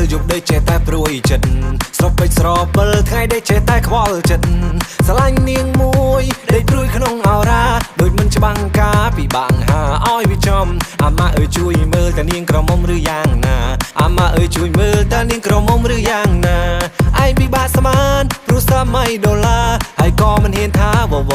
លយប់ដេកចេះតែព្រួយចិត្តស្រពេចស្រពិលថ្ងៃដេកចេះតែខ្វល់ចិត្តស្រឡាញ់នាងមួយដេកព្រួយក្នុងអរ៉ាដូចមិនច្បាំងការពិបាកហាឲ្យវាចំអាម៉ាអើយជួយមើលតើនាងក្រមុំឬយ៉ាងណាអាម៉ាអើយជួយមើលតើនាងក្រមុំឬយ៉ាងណាឯងពិបាកស្មានព្រោះសម័យដុល្លារហើយក៏មិនហ៊ានថាវវ